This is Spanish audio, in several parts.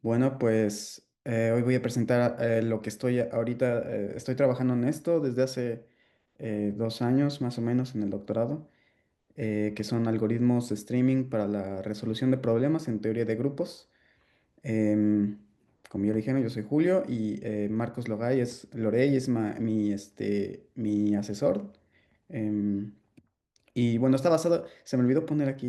Bueno, pues hoy voy a presentar lo que estoy ahorita, estoy trabajando en esto desde hace 2 años más o menos en el doctorado, que son algoritmos de streaming para la resolución de problemas en teoría de grupos. Em, Como yo le dije, ¿no? Yo soy Julio y Marcos Lorey es mi asesor. Em, y bueno, está basado, se me olvidó poner aquí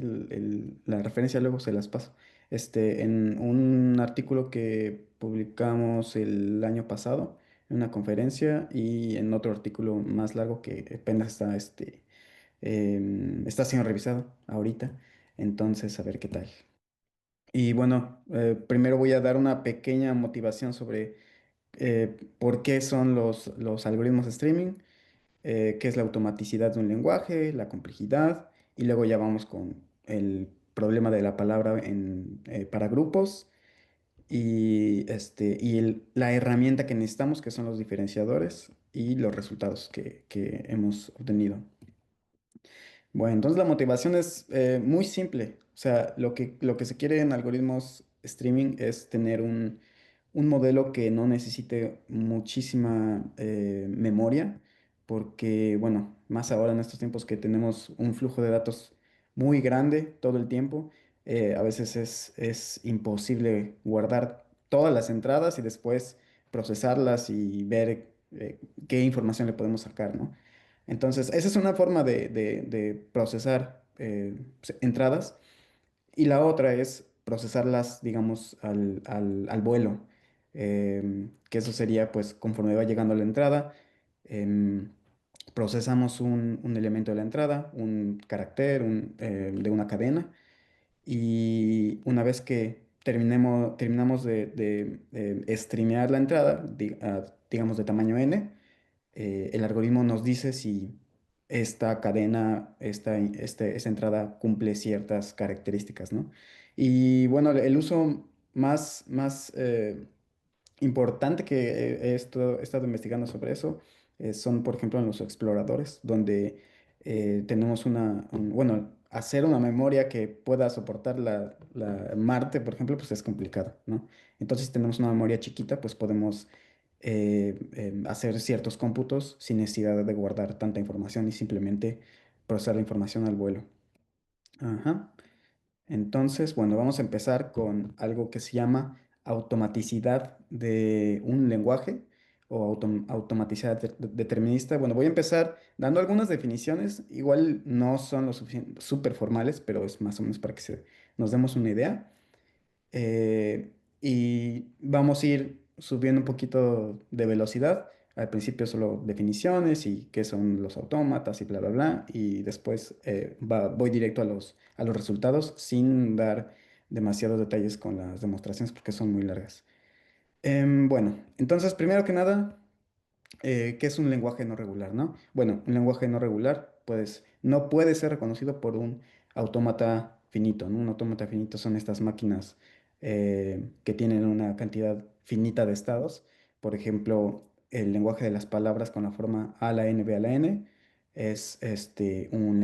la referencia, luego se las paso. En un artículo que publicamos el año pasado, en una conferencia, y en otro artículo más largo que apenas está siendo revisado ahorita. Entonces, a ver qué tal. Y bueno, primero voy a dar una pequeña motivación sobre por qué son los algoritmos de streaming, qué es la automaticidad de un lenguaje, la complejidad, y luego ya vamos con el problema de la palabra para grupos y la herramienta que necesitamos, que son los diferenciadores y los resultados que hemos obtenido. Bueno, entonces la motivación es muy simple. O sea, lo que se quiere en algoritmos streaming es tener un modelo que no necesite muchísima memoria, porque, bueno, más ahora en estos tiempos que tenemos un flujo de datos muy grande todo el tiempo, a veces es imposible guardar todas las entradas y después procesarlas y ver qué información le podemos sacar, ¿no? Entonces, esa es una forma de procesar entradas y la otra es procesarlas, digamos, al vuelo, que eso sería, pues, conforme va llegando la entrada, em, procesamos un elemento de la entrada, un carácter de una cadena, y una vez que terminamos de streamear la entrada, digamos, de tamaño n, el algoritmo nos dice si esta cadena, esta entrada cumple ciertas características, ¿no? Y bueno, el uso más importante que he estado investigando sobre eso son, por ejemplo, en los exploradores, donde tenemos bueno, hacer una memoria que pueda soportar la Marte, por ejemplo, pues es complicado, ¿no? Entonces, si tenemos una memoria chiquita, pues podemos hacer ciertos cómputos sin necesidad de guardar tanta información y simplemente procesar la información al vuelo. Ajá. Entonces, bueno, vamos a empezar con algo que se llama automaticidad de un lenguaje o automaticidad determinista. Bueno, voy a empezar dando algunas definiciones. Igual no son lo suficiente, súper formales, pero es más o menos para que nos demos una idea. Y vamos a ir subiendo un poquito de velocidad. Al principio solo definiciones y qué son los autómatas y bla, bla, bla. Y después voy directo a los resultados sin dar demasiados detalles con las demostraciones porque son muy largas. Bueno, entonces primero que nada, ¿qué es un lenguaje no regular, no? Bueno, un lenguaje no regular, pues, no puede ser reconocido por un autómata finito, ¿no? Un autómata finito son estas máquinas que tienen una cantidad finita de estados. Por ejemplo, el lenguaje de las palabras con la forma A a la N, B a la N es un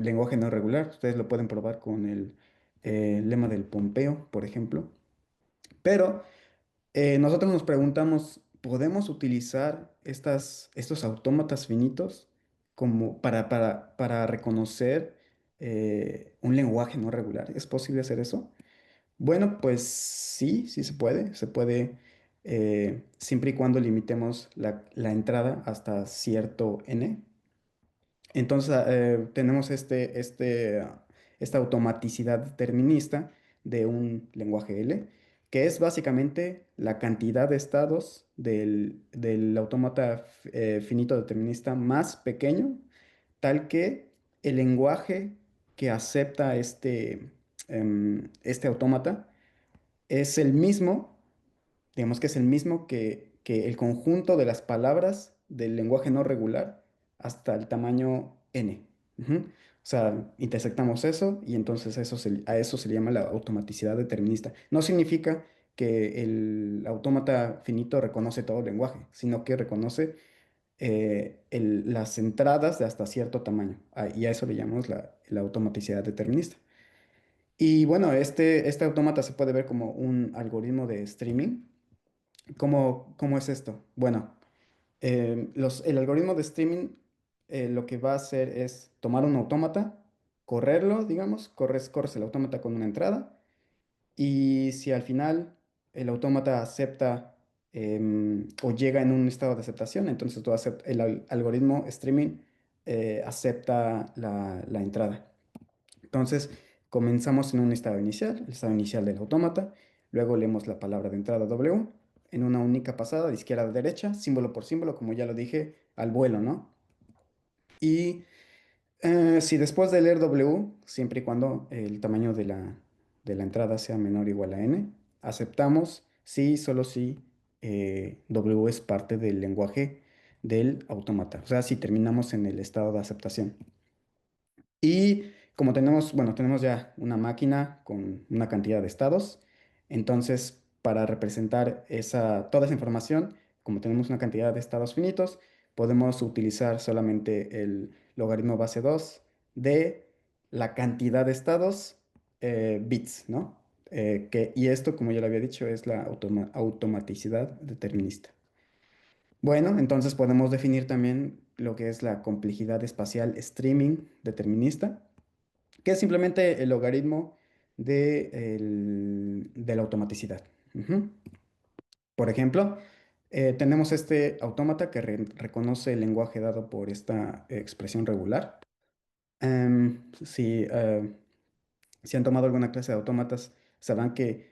lenguaje no regular. Ustedes lo pueden probar con el lema del Pompeo, por ejemplo. Pero nosotros nos preguntamos, ¿podemos utilizar estos autómatas finitos como para reconocer un lenguaje no regular? ¿Es posible hacer eso? Bueno, pues sí, sí se puede. Se puede siempre y cuando limitemos la entrada hasta cierto n. Entonces, tenemos esta automaticidad determinista de un lenguaje L, que es básicamente la cantidad de estados del autómata finito determinista más pequeño, tal que el lenguaje que acepta este autómata es el mismo, digamos que es el mismo que el conjunto de las palabras del lenguaje no regular hasta el tamaño n. Ujú. O sea, intersectamos eso y entonces a eso se le llama la automaticidad determinista. No significa que el autómata finito reconoce todo el lenguaje, sino que reconoce las entradas de hasta cierto tamaño. Y a eso le llamamos la automaticidad determinista. Y bueno, este autómata se puede ver como un algoritmo de streaming. ¿Cómo es esto? Bueno, el algoritmo de streaming lo que va a hacer es tomar un autómata, correrlo, digamos, corres el autómata con una entrada y si al final el autómata acepta o llega en un estado de aceptación, entonces el algoritmo streaming acepta la entrada. Entonces comenzamos en un estado inicial, el estado inicial del autómata, luego leemos la palabra de entrada W en una única pasada de izquierda a derecha, símbolo por símbolo, como ya lo dije, al vuelo, ¿no? Y si después de leer W, siempre y cuando el tamaño de la entrada sea menor o igual a n, aceptamos si, solo si W es parte del lenguaje del autómata. O sea, si terminamos en el estado de aceptación. Y como tenemos, bueno, tenemos ya una máquina con una cantidad de estados, entonces para representar toda esa información, como tenemos una cantidad de estados finitos, podemos utilizar solamente el logaritmo base 2 de la cantidad de estados bits, ¿no? Y esto, como ya lo había dicho, es la automaticidad determinista. Bueno, entonces podemos definir también lo que es la complejidad espacial streaming determinista, que es simplemente el logaritmo de la automaticidad. Ujú. Por ejemplo, tenemos este autómata que reconoce el lenguaje dado por esta expresión regular. Si han tomado alguna clase de autómatas, sabrán que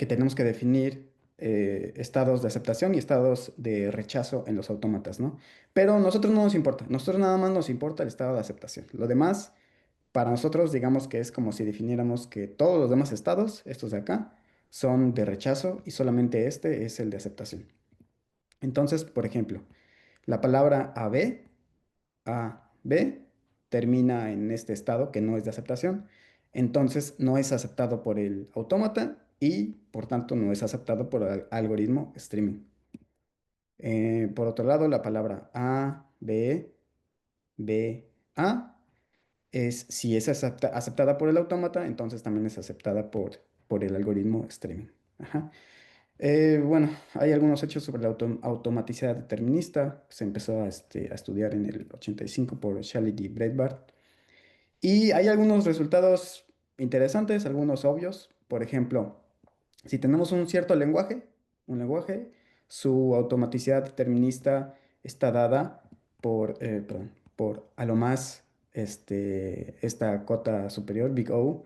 tenemos que definir estados de aceptación y estados de rechazo en los autómatas, ¿no? Pero a nosotros no nos importa, nosotros nada más nos importa el estado de aceptación. Lo demás para nosotros, digamos que es como si definiéramos que todos los demás estados, estos de acá, son de rechazo y solamente este es el de aceptación. Entonces, por ejemplo, la palabra A, B, termina en este estado que no es de aceptación. Entonces, no es aceptado por el autómata y, por tanto, no es aceptado por el algoritmo streaming. Por otro lado, la palabra A, B, A si es aceptada por el autómata, entonces también es aceptada por el algoritmo streaming. Ajá. Bueno, hay algunos hechos sobre la automaticidad determinista. Se empezó a estudiar en el 85 por Shalit y Breitbart. Y hay algunos resultados interesantes, algunos obvios. Por ejemplo, si tenemos un cierto lenguaje, su automaticidad determinista está dada perdón, por a lo más esta cota superior, big O,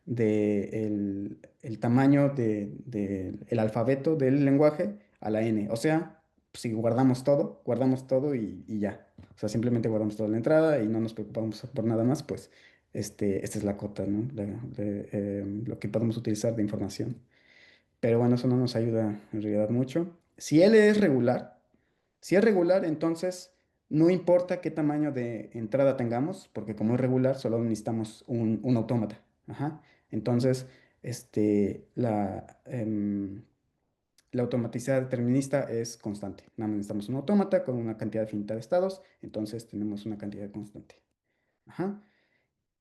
de el tamaño del alfabeto del lenguaje a la N. O sea, si guardamos todo y ya. O sea, simplemente guardamos toda la entrada y no nos preocupamos por nada más, pues esta es la cota, ¿no? Lo que podemos utilizar de información. Pero bueno, eso no nos ayuda en realidad mucho. Si es regular, entonces no importa qué tamaño de entrada tengamos, porque como es regular, solo necesitamos un autómata. Ajá. Entonces, la automaticidad determinista es constante. Nada más necesitamos un autómata con una cantidad finita de estados, entonces tenemos una cantidad constante. Ajá.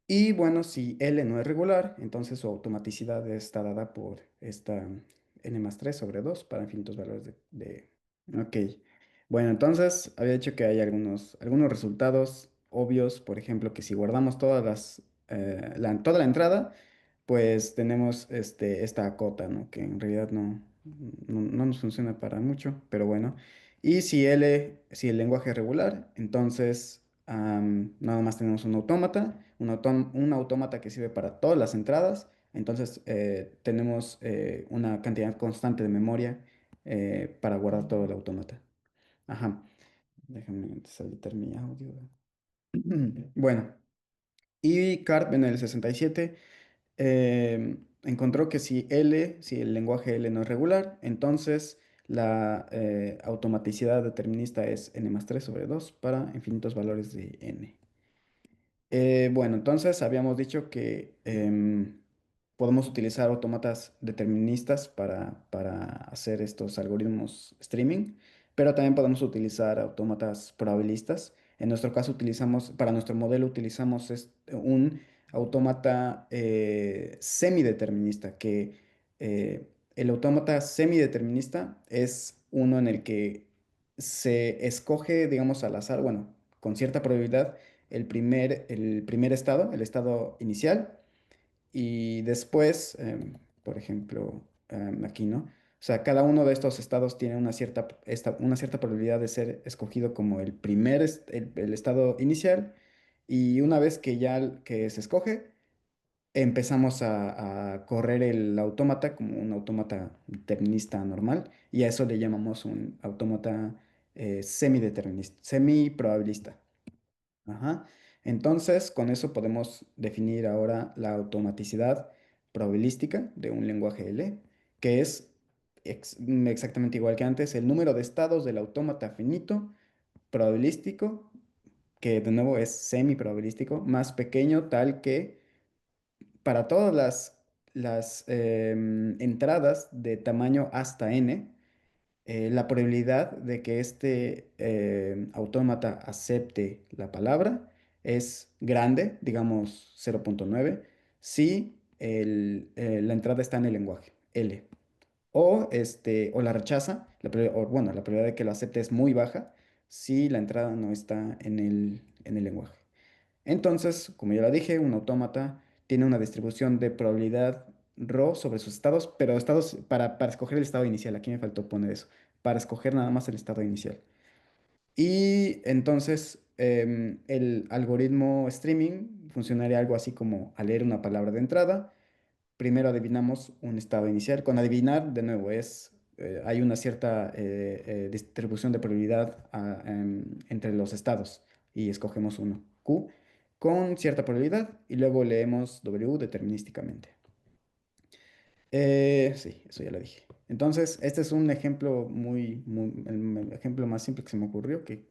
Y bueno, si L no es regular, entonces su automaticidad está dada por esta n más 3 sobre 2 para infinitos valores Ok. Bueno, entonces había dicho que hay algunos resultados obvios, por ejemplo, que si guardamos toda la entrada, pues tenemos esta cota, ¿no? Que en realidad no nos funciona para mucho, pero bueno. Y si el lenguaje es regular, entonces nada más tenemos un autómata que sirve para todas las entradas. Entonces tenemos una cantidad constante de memoria para guardar todo el autómata. Ajá. Déjame deshabilitar mi audio. Bueno, y Karp en el 67 encontró que si el lenguaje L no es regular, entonces la automaticidad determinista es n más 3 sobre 2 para infinitos valores de n. Bueno, entonces habíamos dicho que podemos utilizar autómatas deterministas para hacer estos algoritmos streaming, pero también podemos utilizar autómatas probabilistas. En nuestro caso para nuestro modelo utilizamos un autómata semideterminista, que el autómata semideterminista es uno en el que se escoge, digamos, al azar, bueno, con cierta probabilidad, el primer estado, el estado inicial, y después, por ejemplo, aquí, ¿no? O sea, cada uno de estos estados tiene una cierta probabilidad de ser escogido como el estado inicial. Y una vez que que se escoge, empezamos a correr el autómata como un autómata determinista normal. Y a eso le llamamos un autómata semideterminista, semiprobabilista. Ajá. Entonces, con eso podemos definir ahora la automaticidad probabilística de un lenguaje L, que es exactamente igual que antes, el número de estados del autómata finito probabilístico, que de nuevo es semi-probabilístico, más pequeño tal que para todas las entradas de tamaño hasta n, la probabilidad de que este autómata acepte la palabra es grande, digamos 0,9, si la entrada está en el lenguaje, L. O la rechaza, bueno, la probabilidad de que lo acepte es muy baja si la entrada no está en el lenguaje. Entonces, como ya lo dije, un autómata tiene una distribución de probabilidad ρ sobre sus estados, pero estados para escoger el estado inicial. Aquí me faltó poner eso, para escoger nada más el estado inicial. Y entonces el algoritmo streaming funcionaría algo así como al leer una palabra de entrada. Primero adivinamos un estado inicial. Con adivinar, de nuevo, hay una cierta distribución de probabilidad entre los estados y escogemos uno, Q, con cierta probabilidad y luego leemos W determinísticamente. Sí, eso ya lo dije. Entonces, este es un ejemplo el ejemplo más simple que se me ocurrió, que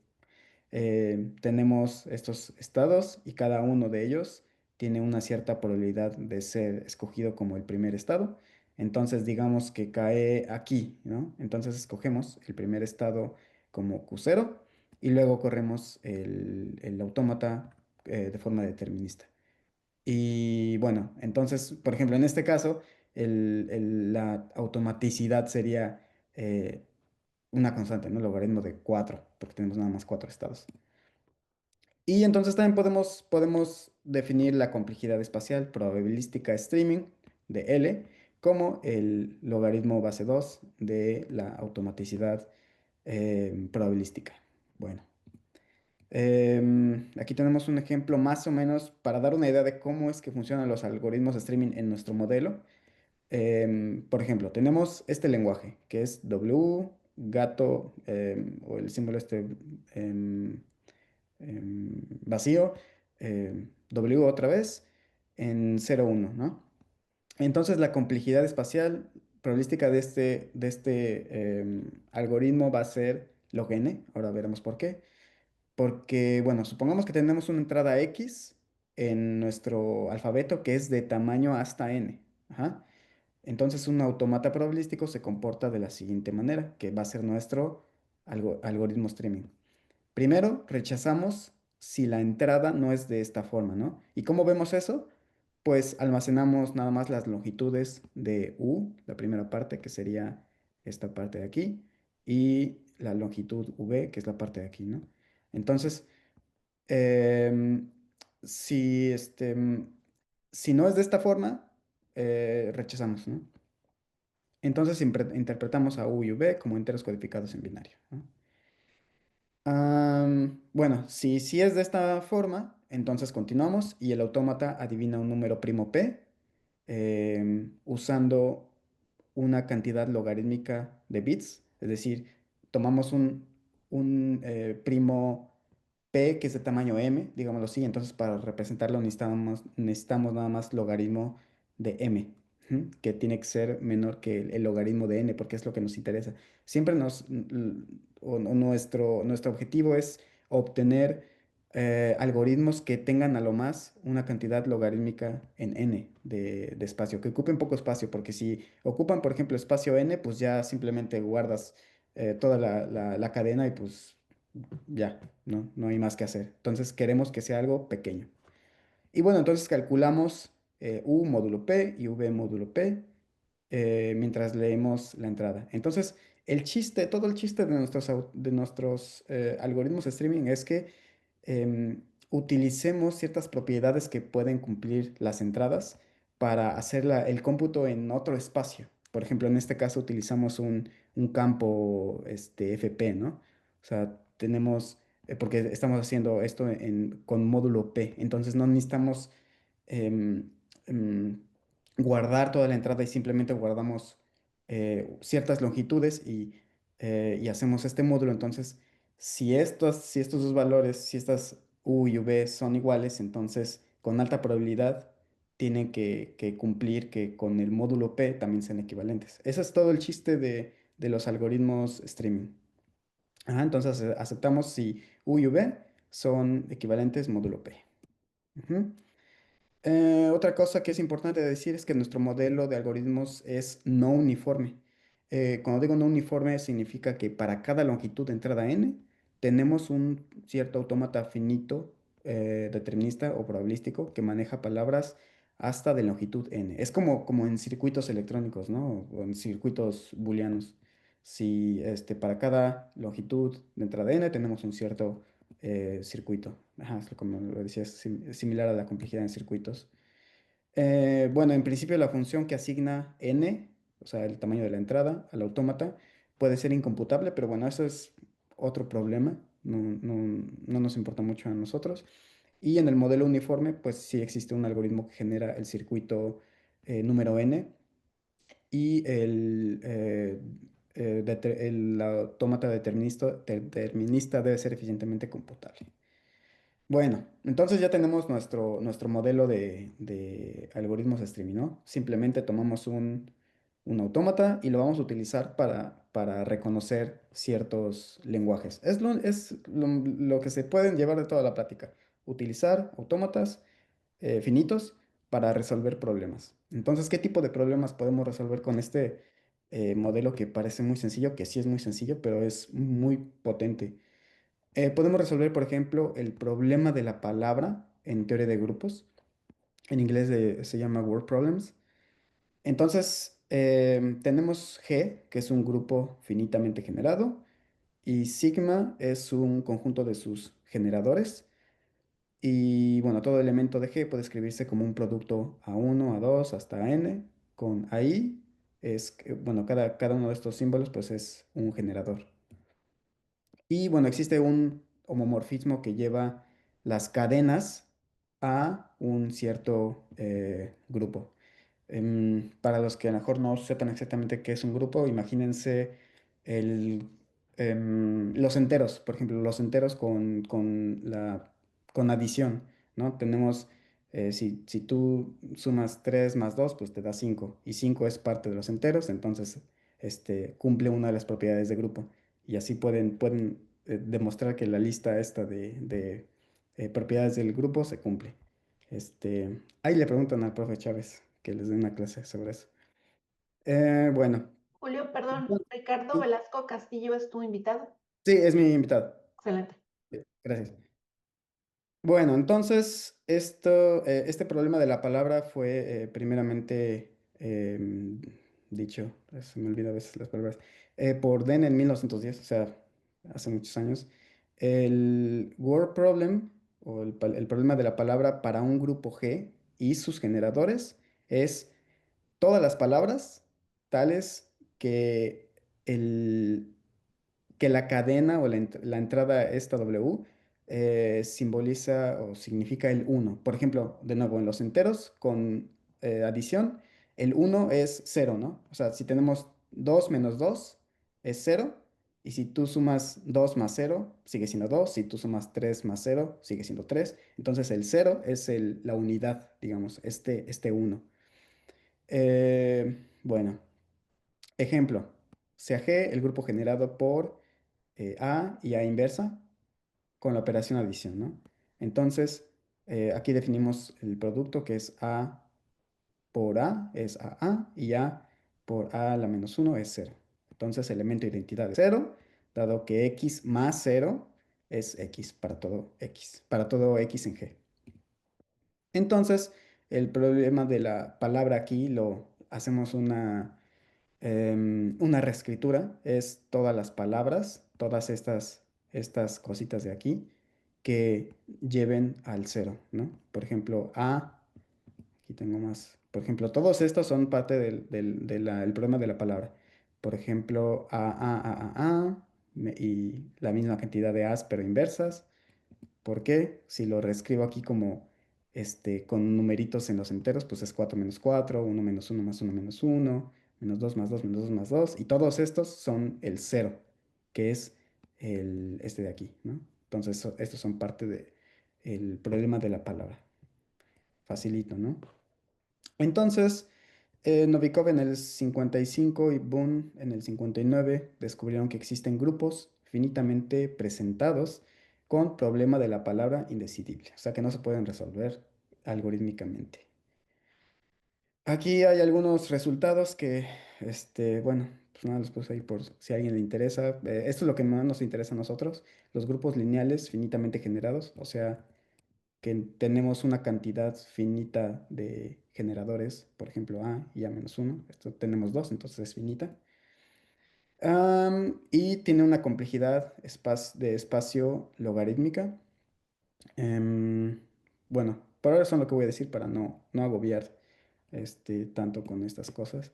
tenemos estos estados y cada uno de ellos tiene una cierta probabilidad de ser escogido como el primer estado. Entonces, digamos que cae aquí, ¿no? Entonces escogemos el primer estado como Q0 y luego corremos el autómata de forma determinista. Y bueno, entonces, por ejemplo, en este caso, la automaticidad sería una constante, ¿no? Logaritmo de 4 porque tenemos nada más 4 estados. Y entonces también podemos definir la complejidad espacial probabilística streaming de L como el logaritmo base 2 de la automaticidad probabilística. Bueno, aquí tenemos un ejemplo más o menos para dar una idea de cómo es que funcionan los algoritmos de streaming en nuestro modelo. Por ejemplo, tenemos este lenguaje que es W, gato, o el símbolo em, vacío, W otra vez, en 0,1, ¿no? Entonces la complejidad espacial probabilística de este algoritmo va a ser log n, ahora veremos por qué. Porque, bueno, supongamos que tenemos una entrada X en nuestro alfabeto que es de tamaño hasta n. Ajá. Entonces un automata probabilístico se comporta de la siguiente manera, que va a ser nuestro algoritmo streaming. Primero, rechazamos si la entrada no es de esta forma, ¿no? ¿Y cómo vemos eso? Pues almacenamos nada más las longitudes de U, la primera parte, que sería esta parte de aquí, y la longitud V, que es la parte de aquí, ¿no? Entonces, em, si, si no es de esta forma, rechazamos, ¿no? Entonces interpretamos a U y V como enteros codificados en binario, ¿no? Bueno, si es de esta forma, entonces continuamos y el autómata adivina un número primo p usando una cantidad logarítmica de bits, es decir, tomamos un primo p que es de tamaño m, digámoslo así, entonces para representarlo necesitamos nada más logaritmo de m, ¿sí? Que tiene que ser menor que el logaritmo de n, porque es lo que nos interesa. Siempre nuestro objetivo es obtener algoritmos que tengan a lo más una cantidad logarítmica en n de espacio, que ocupen poco espacio, porque si ocupan, por ejemplo, espacio n, pues ya simplemente guardas toda la cadena y pues ya, no hay más que hacer. Entonces queremos que sea algo pequeño. Y bueno, entonces calculamos U módulo P y V módulo P mientras leemos la entrada. Entonces, todo el chiste de nuestros algoritmos de streaming es que utilicemos ciertas propiedades que pueden cumplir las entradas para hacer el cómputo en otro espacio. Por ejemplo, en este caso utilizamos un campo FP, ¿no? O sea, porque estamos haciendo esto con módulo P, entonces no necesitamos em, em, guardar toda la entrada y simplemente guardamos ciertas longitudes y hacemos este módulo. Entonces, si estos dos valores, si estas U y V son iguales, entonces con alta probabilidad tienen que cumplir que con el módulo P también sean equivalentes. Ese es todo el chiste de los algoritmos streaming. Ajá, entonces aceptamos si U y V son equivalentes módulo P. Ujú. Otra cosa que es importante decir es que nuestro modelo de algoritmos es no uniforme. Cuando digo no uniforme, significa que para cada longitud de entrada n tenemos un cierto autómata finito, determinista o probabilístico que maneja palabras hasta de longitud n. Es como en circuitos electrónicos, ¿no? O en circuitos booleanos. Si para cada longitud de entrada n tenemos un cierto circuito. Ajá, como lo decía, es similar a la complejidad en circuitos. Bueno, en principio la función que asigna n, o sea, el tamaño de la entrada al autómata, puede ser incomputable, pero bueno, eso es otro problema, no nos importa mucho a nosotros. Y en el modelo uniforme, pues sí existe un algoritmo que genera el circuito número n y el autómata determinista debe ser eficientemente computable. Bueno, entonces ya tenemos nuestro modelo de algoritmos de streaming, ¿no? Simplemente tomamos un autómata y lo vamos a utilizar para reconocer ciertos lenguajes. Es lo que se pueden llevar de toda la plática. Utilizar autómatas finitos para resolver problemas. Entonces, ¿qué tipo de problemas podemos resolver con este modelo que parece muy sencillo? Que sí es muy sencillo, pero es muy potente. Podemos resolver, por ejemplo, el problema de la palabra en teoría de grupos. En inglés se llama word problems. Entonces, tenemos G, que es un grupo finitamente generado, y sigma es un conjunto de sus generadores. Y bueno, todo elemento de G puede escribirse como un producto A1, A2, hasta N, con AI. Bueno, cada uno de estos símbolos pues es un generador. Y bueno, existe un homomorfismo que lleva las cadenas a un cierto grupo. Para los que a lo mejor no sepan exactamente qué es un grupo, imagínense el, los enteros, por ejemplo, los enteros con adición, ¿no? Si tú sumas 3 más 2 pues te da 5 y 5 es parte de los enteros, entonces cumple una de las propiedades de grupo. Y así pueden demostrar que la lista esta de propiedades del grupo se cumple. Ahí le preguntan al profe Chávez que les dé una clase sobre eso. Bueno, Julio, perdón, Ricardo sí, Velasco Castillo es tu invitado. sí, es mi invitado. Excelente. Gracias. Bueno, entonces este problema de la palabra fue primeramente dicho, se me olvida a veces las palabras, por Den en 1910, o sea, hace muchos años. El word problem o el problema de la palabra para un grupo G y sus generadores es todas las palabras tales que el, que la cadena o la entrada esta W simboliza o significa el uno. Por ejemplo, de nuevo, en los enteros con adición, el uno es cero, ¿no? O sea, si tenemos 2 menos 2 es cero. Y si tú sumas 2 más cero sigue siendo 2. Si tú sumas 3 más cero sigue siendo 3. Entonces el cero es la unidad, digamos, este uno. Bueno, ejemplo. Sea G el grupo generado por A y A inversa con la operación adición, ¿no? Entonces, aquí definimos el producto que es A por A es AA y A por A a la menos uno es cero. Entonces, elemento de identidad es cero, dado que X más cero es X para todo X en G. Entonces, el problema de la palabra aquí lo hacemos una reescritura, es todas las palabras, todas estas cositas de aquí que lleven al cero, ¿no? Por ejemplo, aquí tengo más. Por ejemplo, todos estos son parte el problema de la palabra. Por ejemplo, y la misma cantidad de A's, pero inversas. ¿Por qué? Si lo reescribo aquí como con numeritos en los enteros, pues es 4 menos 4, 1 menos 1 más 1 menos 1, menos 2 más 2 menos 2 más 2, y todos estos son el cero, que es este de aquí, ¿no? Entonces, estos son parte del problema de la palabra. Facilito, ¿no? Entonces, Novikov en el 55 y Boone en el 59 descubrieron que existen grupos finitamente presentados con problema de la palabra indecidible, o sea que no se pueden resolver algorítmicamente. Aquí hay algunos resultados que, bueno, pues nada, los puse ahí por si a alguien le interesa. Esto es lo que más nos interesa a nosotros, los grupos lineales finitamente generados, o sea, que tenemos una cantidad finita de generadores, por ejemplo, A y A-1. Esto tenemos dos, entonces es finita. Y tiene una complejidad de espacio logarítmica. Em, bueno, por ahora eso es lo que voy a decir para no agobiar tanto con estas cosas.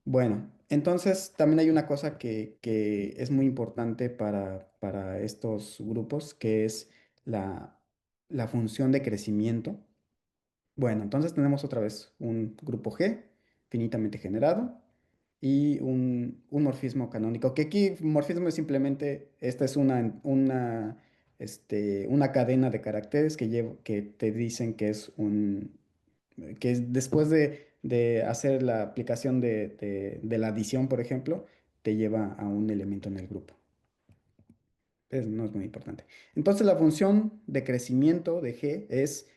Bueno, entonces también hay una cosa que es muy importante para estos grupos, que es la, la función de crecimiento. Bueno, entonces tenemos otra vez un grupo G finitamente generado y un morfismo canónico, que aquí morfismo es simplemente, esta es una cadena de caracteres que te dicen que que es después de hacer la aplicación de la adición, por ejemplo, te lleva a un elemento en el grupo. No es muy importante. Entonces la función de crecimiento de G es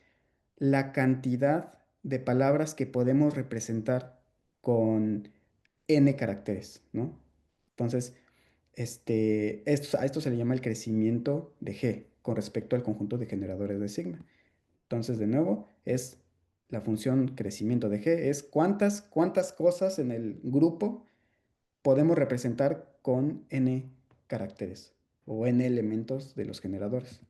la cantidad de palabras que podemos representar con n caracteres, ¿no? Entonces, a esto se le llama el crecimiento de G con respecto al conjunto de generadores de sigma. Entonces, de nuevo, es la función crecimiento de G, es cuántas cosas en el grupo podemos representar con n caracteres o n elementos de los generadores.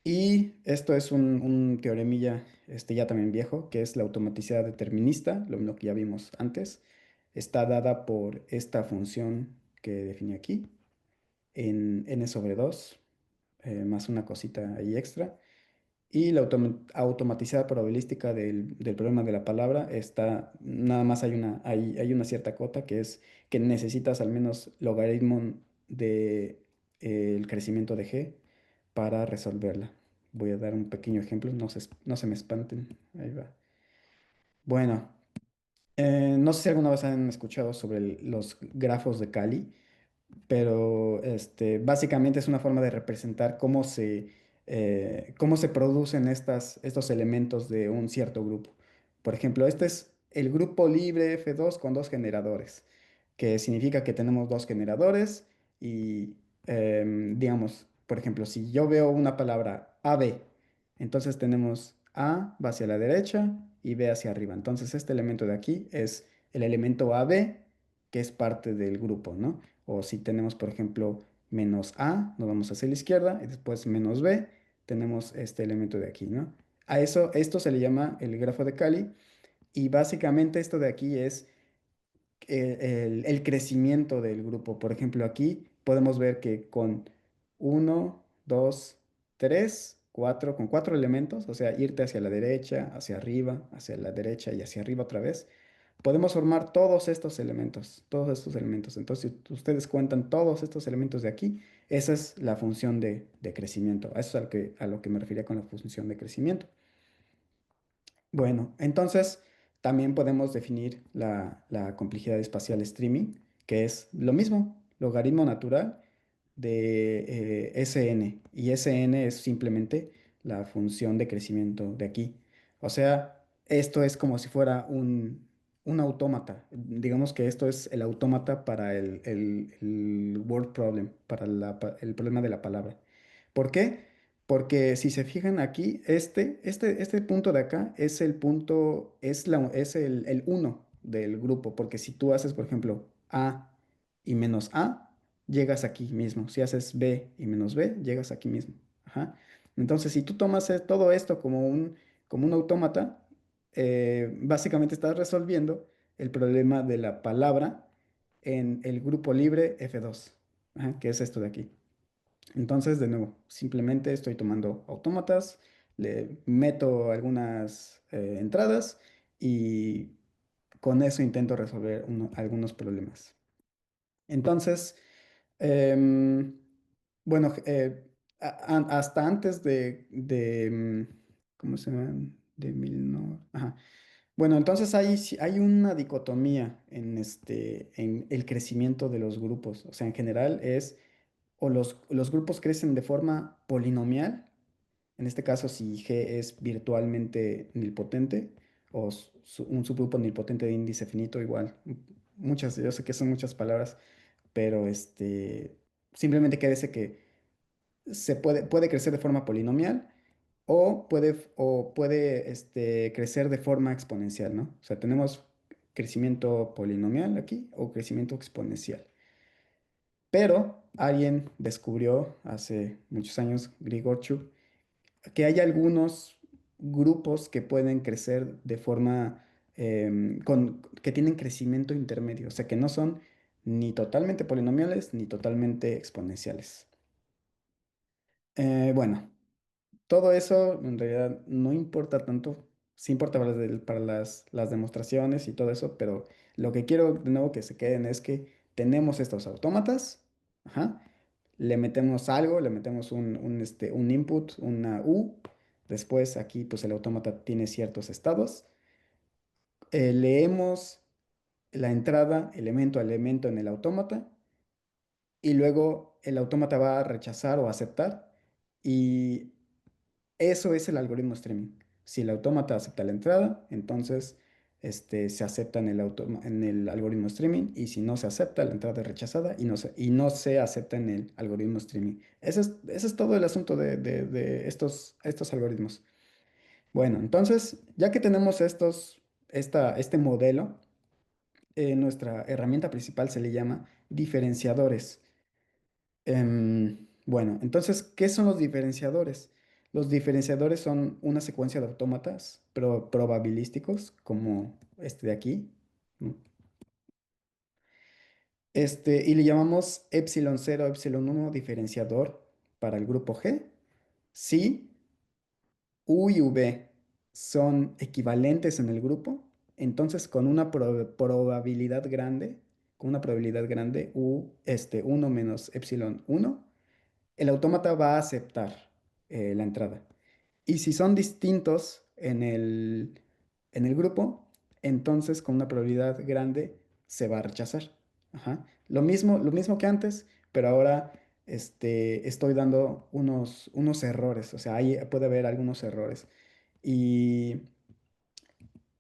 Y esto es un teoremilla ya también viejo, que es la automaticidad determinista, lo mismo que ya vimos antes. Está dada por esta función que definí aquí, en n sobre 2 más una cosita ahí extra. Y la automatizada probabilística del problema de la palabra está, nada más hay una cierta cota que es que necesitas al menos logaritmo de, el crecimiento de g para resolverla. Voy a dar un pequeño ejemplo, no se me espanten. Ahí va. Bueno, no sé si alguna vez han escuchado sobre los grafos de Cali, pero básicamente es una forma de representar cómo se producen estos elementos de un cierto grupo. Por ejemplo, este es el grupo libre F2 con dos generadores, que significa que tenemos dos generadores y, digamos, por ejemplo, si yo veo una palabra AB, entonces tenemos A va hacia la derecha y B hacia arriba. Entonces, este elemento de aquí es el elemento AB, que es parte del grupo, ¿no? O si tenemos, por ejemplo, menos A, nos vamos hacia la izquierda y después menos B, tenemos este elemento de aquí, ¿no? Esto se le llama el grafo de Cali y básicamente esto de aquí es el crecimiento del grupo. Por ejemplo, aquí podemos ver que con uno, 2, 3, 4, con cuatro elementos, o sea, irte hacia la derecha, hacia arriba, hacia la derecha y hacia arriba otra vez, podemos formar todos estos elementos, todos estos elementos. Entonces, si ustedes cuentan todos estos elementos de aquí, esa es la función de crecimiento. A eso es a lo que me refería con la función de crecimiento. Bueno, entonces también podemos definir la complejidad espacial streaming, que es lo mismo, logaritmo natural de Sn. Y Sn es simplemente la función de crecimiento de aquí. O sea, esto es como si fuera un autómata. Digamos que esto es el autómata para el word problem, para el problema de la palabra. ¿Por qué? Porque si se fijan aquí, este punto de acá es el punto, es el uno del grupo, porque si tú haces, por ejemplo, A y menos A, llegas aquí mismo. Si haces B y menos B, llegas aquí mismo. Ajá. Entonces, si tú tomas todo esto como un autómata, básicamente estás resolviendo el problema de la palabra en el grupo libre F2, ajá, que es esto de aquí. Entonces, de nuevo, simplemente estoy tomando autómatas, le meto algunas entradas y con eso intento resolver algunos problemas. Entonces, em, bueno, hasta antes ¿cómo se llama? De mil no. Ajá. Bueno, entonces hay una dicotomía en el crecimiento de los grupos. O sea, en general es o los grupos crecen de forma polinomial, en este caso si G es virtualmente nilpotente o un subgrupo nilpotente de índice finito, igual, muchas, yo sé que son muchas palabras, pero simplemente quédese que puede crecer de forma polinomial o puede crecer de forma exponencial, ¿no? O sea, tenemos crecimiento polinomial aquí o crecimiento exponencial. Pero alguien descubrió hace muchos años, Grigorchuk, que hay algunos grupos que pueden crecer de forma, que tienen crecimiento intermedio, o sea, que no son ni totalmente polinomiales ni totalmente exponenciales. Bueno, todo eso en realidad no importa tanto, sí importa para las demostraciones y todo eso, pero lo que quiero de nuevo que se queden es que tenemos estos autómatas, ajá, le metemos algo, le metemos un input, una U, después aquí pues el autómata tiene ciertos estados, leemos la entrada elemento a elemento en el autómata y luego el autómata va a rechazar o aceptar y eso es el algoritmo streaming. Si el autómata acepta la entrada, entonces se acepta en el algoritmo streaming y si no se acepta, la entrada es rechazada y no se acepta en el algoritmo streaming. Ese es todo el asunto de estos algoritmos. Bueno, entonces, ya que tenemos este modelo, nuestra herramienta principal se le llama diferenciadores. Bueno, entonces, ¿qué son los diferenciadores? Los diferenciadores son una secuencia de autómatas probabilísticos, como este de aquí, ¿no? Y le llamamos epsilon 0, epsilon 1 diferenciador para el grupo G. Si U y V son equivalentes en el grupo, entonces con una probabilidad grande, 1 menos epsilon 1, el autómata va a aceptar la entrada. Y si son distintos en el grupo, entonces con una probabilidad grande se va a rechazar. Ajá. Lo mismo que antes, pero ahora estoy dando unos errores. O sea, ahí puede haber algunos errores. Y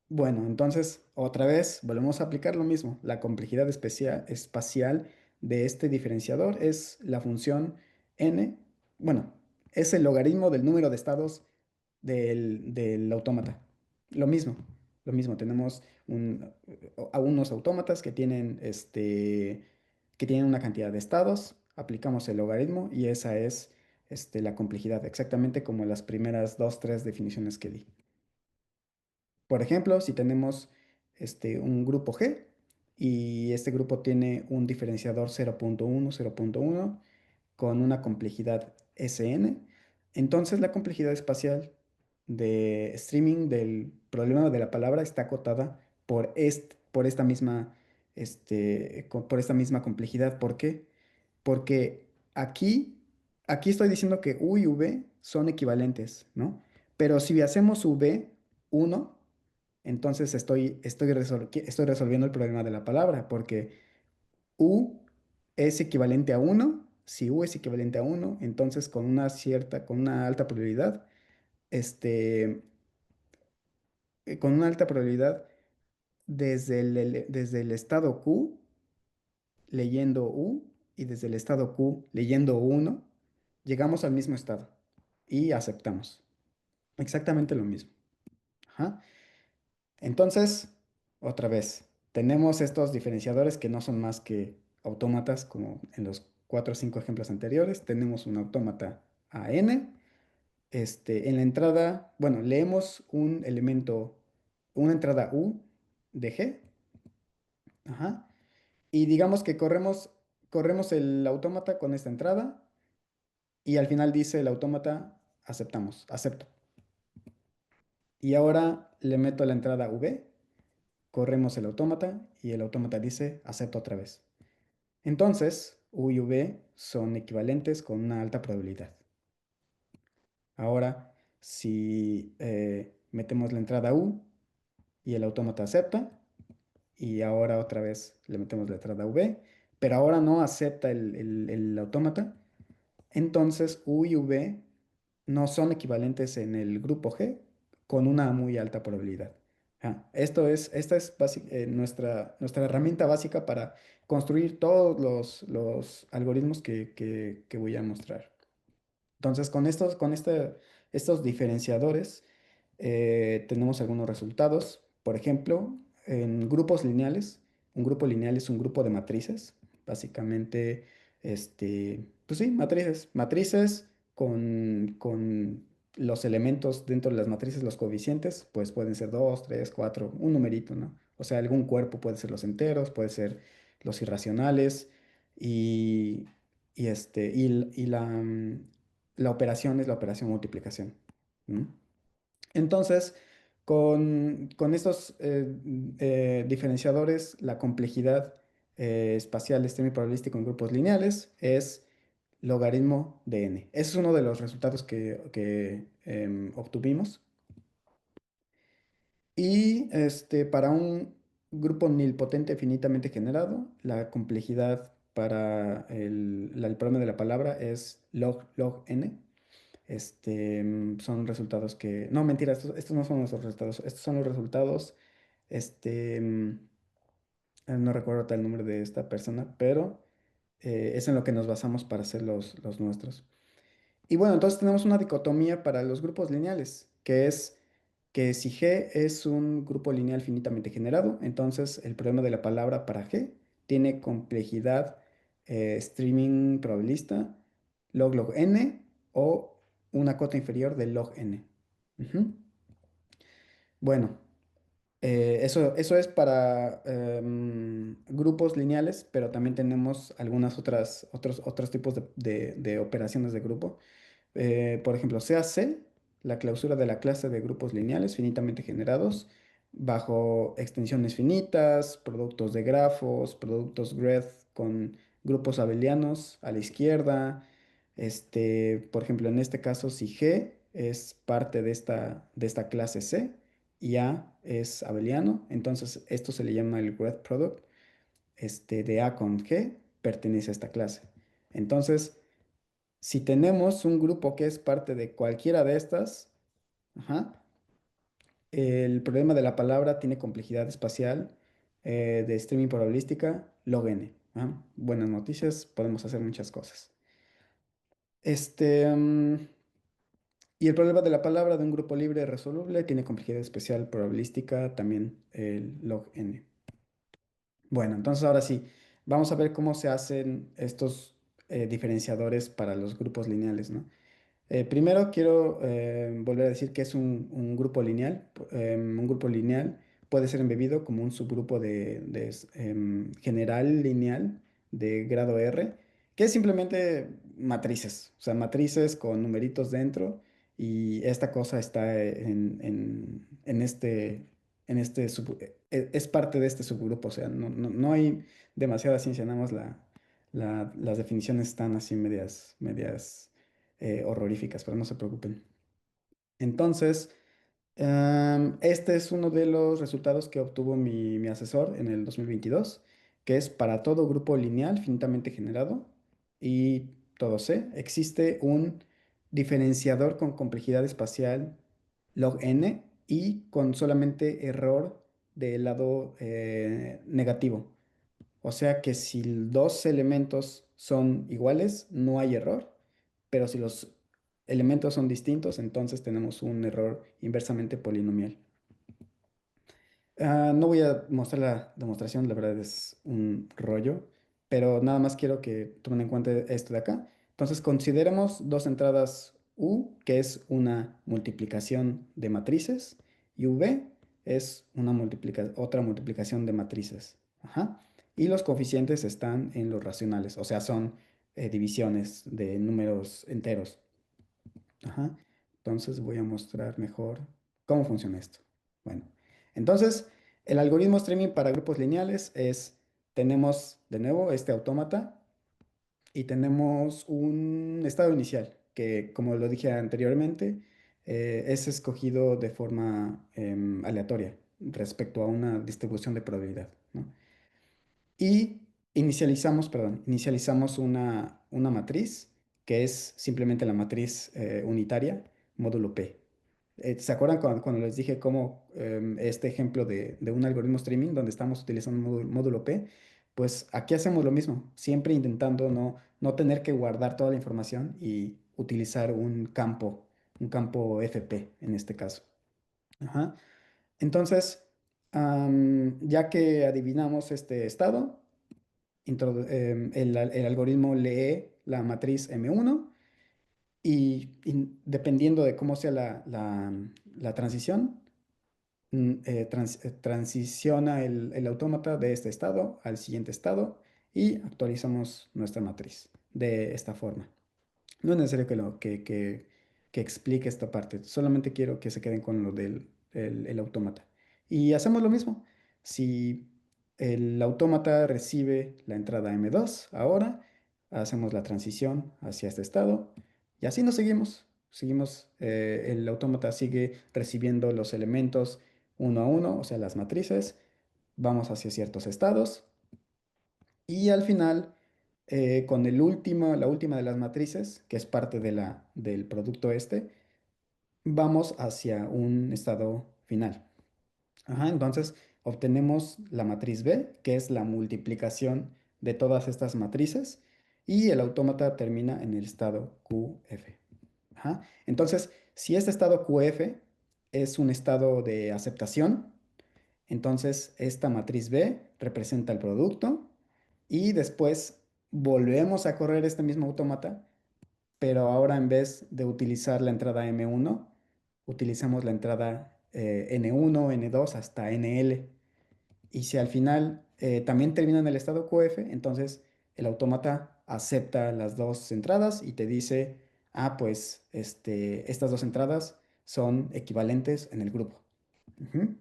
bueno, entonces otra vez volvemos a aplicar lo mismo. La complejidad espacial de este diferenciador es la función n. Bueno, es el logaritmo del número de estados del autómata. Lo mismo, lo mismo. Tenemos a unos autómatas que tienen una cantidad de estados, aplicamos el logaritmo y esa es la complejidad, exactamente como las primeras dos, tres definiciones que di. Por ejemplo, si tenemos un grupo G y este grupo tiene un diferenciador 0.1, 0.1 con una complejidad Sn, entonces la complejidad espacial de streaming del problema de la palabra está acotada por esta misma complejidad. ¿Por qué? Porque aquí estoy diciendo que U y V son equivalentes, ¿no? Pero si hacemos V1, entonces estoy resolviendo el problema de la palabra, porque U es equivalente a 1. Si U es equivalente a 1, entonces con una alta probabilidad, desde el estado Q, leyendo U, y desde el estado Q, leyendo 1, llegamos al mismo estado. y aceptamos. Exactamente lo mismo. Ajá. Entonces, otra vez, tenemos estos diferenciadores que no son más que autómatas, como en los 4 o 5 ejemplos anteriores. Tenemos un autómata AN. En la entrada, bueno, leemos un elemento, una entrada U de G. Ajá. Y digamos que corremos el autómata con esta entrada y al final dice el autómata, aceptamos, acepto. Y ahora le meto la entrada V, corremos el autómata y el autómata dice, acepto otra vez. Entonces, U y V son equivalentes con una alta probabilidad. Ahora, si metemos la entrada U y el autómata acepta, y ahora otra vez le metemos la entrada V, pero ahora no acepta el autómata, entonces U y V no son equivalentes en el grupo G con una muy alta probabilidad. Esta es nuestra herramienta básica para construir todos los algoritmos que voy a mostrar. Entonces, estos diferenciadores, tenemos algunos resultados. Por ejemplo, en grupos lineales, un grupo lineal es un grupo de matrices. Básicamente, pues sí, matrices. Matrices con los elementos dentro de las matrices, los coeficientes, pues pueden ser 2, 3, 4, un numerito, ¿no? O sea, algún cuerpo puede ser los enteros, puede ser los irracionales y, la operación es la operación multiplicación. ¿No? Entonces, con estos diferenciadores, la complejidad espacial semiprobabilístico en grupos lineales es logaritmo de n. Ese es uno de los resultados que obtuvimos. Y para un grupo nilpotente finitamente generado, la complejidad para el problema de la palabra es log n. Son resultados que... No, mentira, estos no son los resultados. Estos son los resultados. Este, mm, no recuerdo el nombre de esta persona, pero es en lo que nos basamos para hacer los nuestros. Y bueno, entonces tenemos una dicotomía para los grupos lineales, que es que si G es un grupo lineal finitamente generado, entonces el problema de la palabra para G tiene complejidad streaming probabilista log n o una cota inferior de log n. Ujú. Bueno, eso es para grupos lineales, pero también tenemos algunas otros tipos de operaciones de grupo. Por ejemplo, CAC, la clausura de la clase de grupos lineales finitamente generados bajo extensiones finitas, productos de grafos, productos GRED con grupos abelianos a la izquierda. Por ejemplo, en este caso, si G es parte de esta clase C y A es abeliano, entonces esto se le llama el GRED product. De A con G pertenece a esta clase. Entonces, si tenemos un grupo que es parte de cualquiera de estas, ajá, el problema de la palabra tiene complejidad espacial de streaming probabilística log n. ¿Ah? Buenas noticias, podemos hacer muchas cosas. Este, mm, y el problema de la palabra de un grupo libre resoluble tiene complejidad especial probabilística también el log n. Bueno, entonces ahora sí, vamos a ver cómo se hacen estos diferenciadores para los grupos lineales, ¿no? Primero quiero volver a decir que es un grupo lineal. Un grupo lineal puede ser embebido como un subgrupo de general lineal de grado R, que es simplemente matrices, o sea, matrices con numeritos dentro y esta cosa está es parte de este subgrupo, o sea, no hay demasiada ciencia, nada más las definiciones están así medias horroríficas, pero no se preocupen. Entonces, este es uno de los resultados que obtuvo mi asesor en el 2022, que es para todo grupo lineal finitamente generado y todo C, existe un diferenciador con complejidad espacial log n y con solamente error del lado negativo. O sea que si dos elementos son iguales, no hay error, pero si los elementos son distintos, entonces tenemos un error inversamente polinomial. No voy a mostrar la demostración, la verdad es un rollo, pero nada más quiero que tomen en cuenta esto de acá. Entonces consideremos dos entradas U, que es una multiplicación de matrices, y V es una otra multiplicación de matrices. Ajá. Y los coeficientes están en los racionales, o sea, son divisiones de números enteros. Ajá. Entonces voy a mostrar mejor cómo funciona esto. Bueno, entonces el algoritmo streaming para grupos lineales es, tenemos de nuevo este autómata y tenemos un estado inicial que, como lo dije anteriormente, es escogido de forma aleatoria respecto a una distribución de probabilidad, ¿no? Y inicializamos una matriz que es simplemente la matriz unitaria, módulo P. ¿Se acuerdan cuando les dije cómo este ejemplo de un algoritmo streaming donde estamos utilizando un módulo P? Pues aquí hacemos lo mismo, siempre intentando no tener que guardar toda la información y utilizar un campo FP en este caso. Ajá. Entonces, ya que adivinamos este estado, el algoritmo lee la matriz M1 y dependiendo de cómo sea la transición, transiciona el autómata de este estado al siguiente estado y actualizamos nuestra matriz de esta forma. No es necesario que explique esta parte, solamente quiero que se queden con lo del el autómata. Y hacemos lo mismo. Si el autómata recibe la entrada M2 ahora, hacemos la transición hacia este estado y así nos seguimos. Seguimos, el autómata sigue recibiendo los elementos uno a uno, o sea, las matrices, vamos hacia ciertos estados y al final, con la última de las matrices, que es parte del producto este, vamos hacia un estado final. Ajá, entonces obtenemos la matriz B, que es la multiplicación de todas estas matrices, y el autómata termina en el estado QF. Ajá, entonces, si este estado QF es un estado de aceptación, entonces esta matriz B representa el producto y después volvemos a correr este mismo autómata, pero ahora en vez de utilizar la entrada M1, utilizamos la entrada N1, N2 hasta NL. Y si al final también termina en el estado QF, entonces el autómata acepta las dos entradas y te dice, pues estas dos entradas son equivalentes en el grupo. Ujú.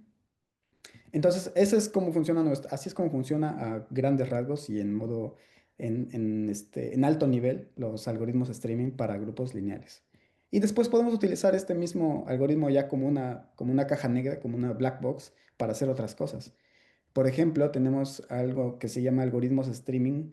Entonces, ese es cómo funciona así es como funciona a grandes rasgos y en modo, en alto nivel, los algoritmos de streaming para grupos lineales. Y después podemos utilizar este mismo algoritmo ya como una caja negra, como una black box, para hacer otras cosas. Por ejemplo, tenemos algo que se llama algoritmos de streaming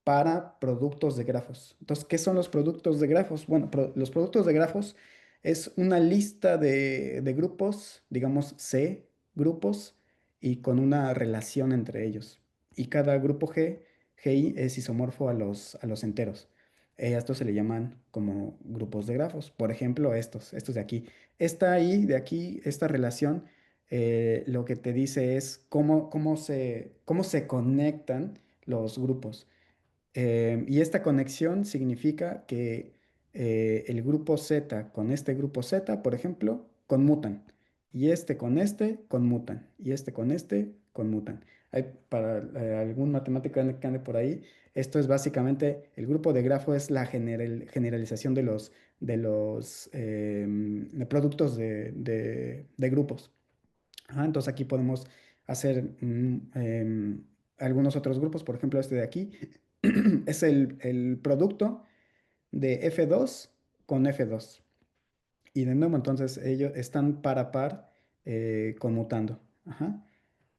para productos de grafos. Entonces, ¿qué son los productos de grafos? Bueno, los productos de grafos es una lista de grupos, digamos C grupos, y con una relación entre ellos. Y cada grupo GI es isomorfo a los enteros. A estos se le llaman como grupos de grafos. Por ejemplo, estos de aquí. Esta I de aquí, esta relación, lo que te dice es cómo se conectan los grupos. Y esta conexión significa que el grupo Z con este grupo Z, por ejemplo, conmutan. Y este con este conmutan. Y este con este conmutan. Para algún matemático que ande por ahí, esto es básicamente, el grupo de grafo es la generalización de productos de grupos. Ajá, entonces aquí podemos hacer algunos otros grupos, por ejemplo este de aquí, es el producto de F2 con F2. Y de nuevo, entonces ellos están par a par conmutando. Ajá.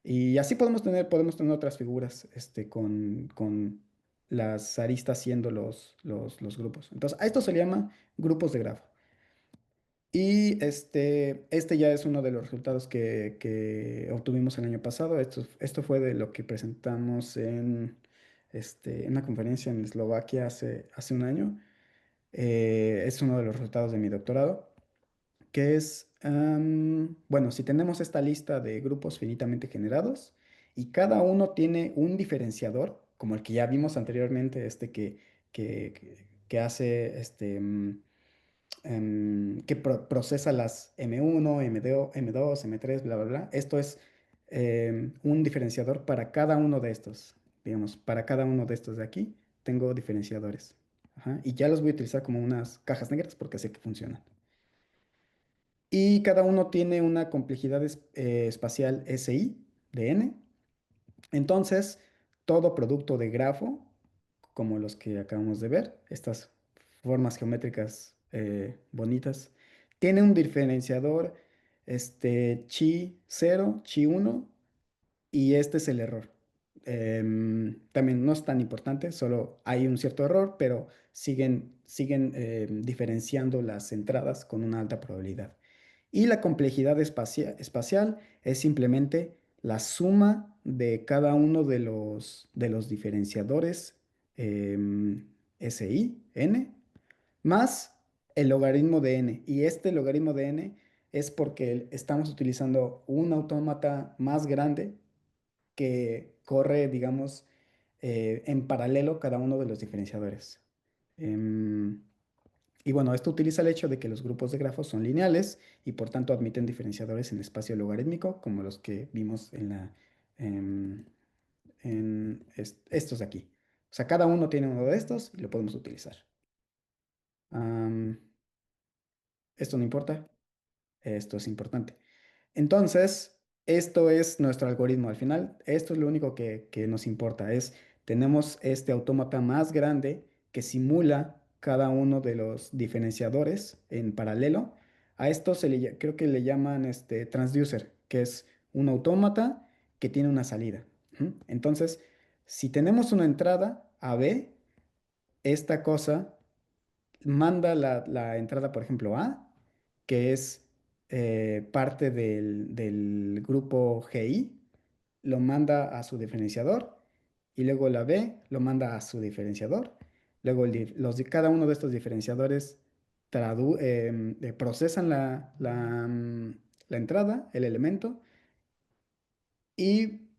Y así podemos tener otras figuras con las aristas siendo los grupos. Entonces, a esto se le llama grupos de grafo. Y este ya es uno de los resultados que obtuvimos el año pasado. Esto fue de lo que presentamos en una conferencia en Eslovaquia hace un año. Es uno de los resultados de mi doctorado, que es, bueno, si tenemos esta lista de grupos finitamente generados y cada uno tiene un diferenciador, como el que ya vimos anteriormente, este que hace, que procesa las M1, MDO, M2, M3, bla, bla, bla. Esto es un diferenciador para cada uno de estos. Digamos, para cada uno de estos de aquí, tengo diferenciadores. Ajá, y ya los voy a utilizar como unas cajas negras porque sé que funcionan. Y cada uno tiene una complejidad espacial SI de n. Entonces, todo producto de grafo, como los que acabamos de ver, estas formas geométricas bonitas, tiene un diferenciador chi 0, chi 1, y este es el error. También no es tan importante, solo hay un cierto error, pero siguen diferenciando las entradas con una alta probabilidad. Y la complejidad espacial es simplemente la suma de cada uno de los diferenciadores SI, n, más el logaritmo de n. Y este logaritmo de n es porque estamos utilizando un autómata más grande que corre, digamos, en paralelo cada uno de los diferenciadores. Em, y bueno, esto utiliza el hecho de que los grupos de grafos son lineales y por tanto admiten diferenciadores en espacio logarítmico, como los que vimos em, estos de aquí. O sea, cada uno tiene uno de estos y lo podemos utilizar. Am, Esto no importa, esto es importante. Entonces, esto es nuestro algoritmo. Al final, esto es lo único que nos importa. Tenemos este autómata más grande que simula cada uno de los diferenciadores en paralelo. A esto creo que le llaman transducer, que es un autómata que tiene una salida. Ujú. Entonces, si tenemos una entrada a B, esta cosa manda la entrada, por ejemplo, A, que es parte del grupo GI, lo manda a su diferenciador, y luego la B lo manda a su diferenciador. Luego cada uno de estos diferenciadores procesan la entrada, el elemento, y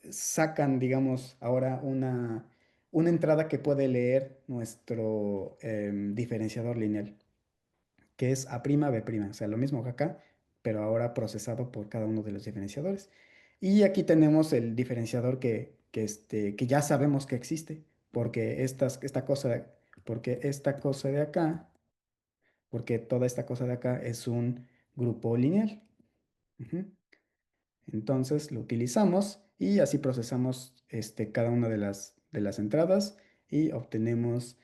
sacan, digamos, ahora una entrada que puede leer nuestro diferenciador lineal, que es A', B', o sea, lo mismo que acá, pero ahora procesado por cada uno de los diferenciadores. Y aquí tenemos el diferenciador que ya sabemos que existe, porque porque esta cosa de acá, porque toda esta cosa de acá es un grupo lineal. Ujú. Entonces lo utilizamos y así procesamos cada una de las entradas y obtenemos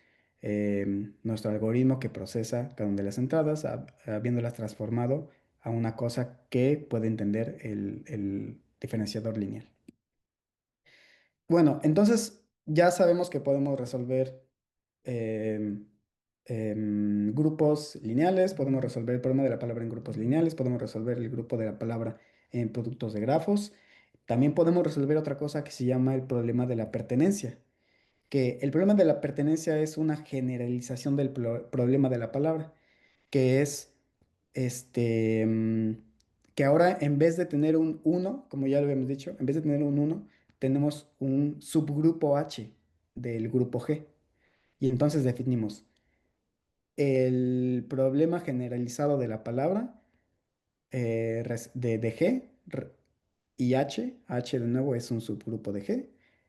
nuestro algoritmo que procesa cada una de las entradas, habiéndolas transformado a una cosa que puede entender el diferenciador lineal. Bueno, entonces ya sabemos que podemos resolver em, grupos lineales, podemos resolver el problema de la palabra en grupos lineales, podemos resolver el grupo de la palabra en productos de grafos. También podemos resolver otra cosa que se llama el problema de la pertenencia, que el problema de la pertenencia es una generalización del problema de la palabra, que es este, mm, que ahora en vez de tener un uno, como ya lo habíamos dicho, en vez de tener un uno, tenemos un subgrupo H del grupo G. Y entonces definimos el problema generalizado de la palabra de G y H de nuevo es un subgrupo de G,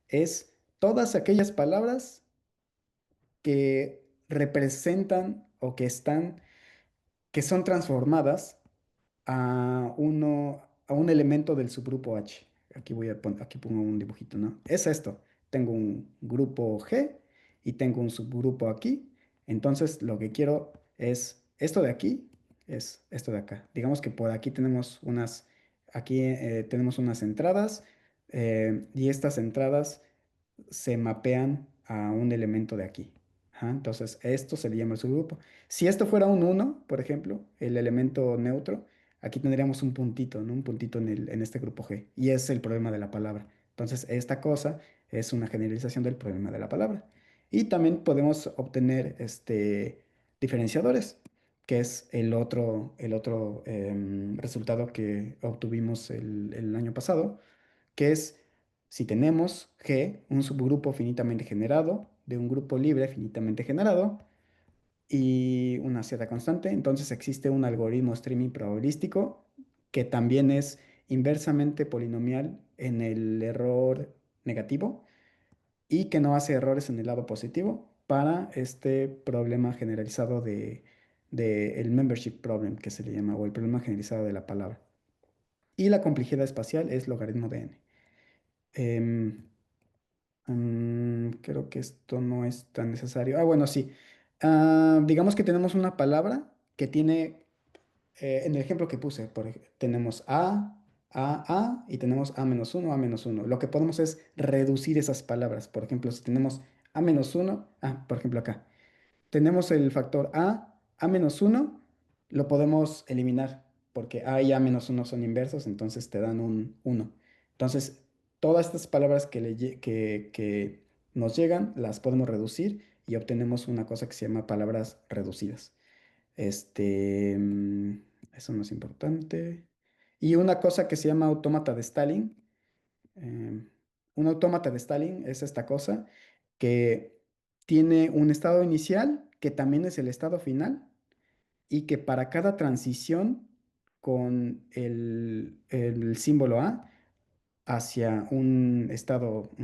es todas aquellas palabras que representan o que son transformadas a un elemento del subgrupo H. Aquí pongo un dibujito, ¿no? Es esto. Tengo un grupo G y tengo un subgrupo aquí. Entonces, lo que quiero es esto de aquí, es esto de acá. Digamos que por aquí tenemos unas entradas y estas entradas se mapean a un elemento de aquí. Ajá, entonces, esto se le llama el subgrupo. Si esto fuera un uno, por ejemplo, el elemento neutro, aquí tendríamos un puntito, ¿no? Un puntito en este grupo G. Y es el problema de la palabra. Entonces, esta cosa es una generalización del problema de la palabra. Y también podemos obtener diferenciadores, que es el otro resultado que obtuvimos el año pasado, que es si tenemos G, un subgrupo finitamente generado de un grupo libre finitamente generado y una cierta constante, entonces existe un algoritmo streaming probabilístico que también es inversamente polinomial en el error negativo y que no hace errores en el lado positivo para este problema generalizado de el membership problem que se le llama, o el problema generalizado de la palabra. Y la complejidad espacial es logaritmo de n. Em, creo que esto no es tan necesario. Ah, bueno, sí. Digamos que tenemos una palabra que tiene, en el ejemplo que puse, tenemos a, y tenemos a menos uno. Lo que podemos es reducir esas palabras. Por ejemplo, si tenemos a menos uno, por ejemplo acá, tenemos el factor a menos uno, lo podemos eliminar porque a y a menos uno son inversos, entonces te dan un uno. Entonces, todas estas palabras que nos llegan las podemos reducir y obtenemos una cosa que se llama palabras reducidas. Este, mm, eso no es importante. Y una cosa que se llama autómata de Stalin. em, un autómata de Stalin es esta cosa que tiene un estado inicial que también es el estado final y que para cada transición con el símbolo A hacia un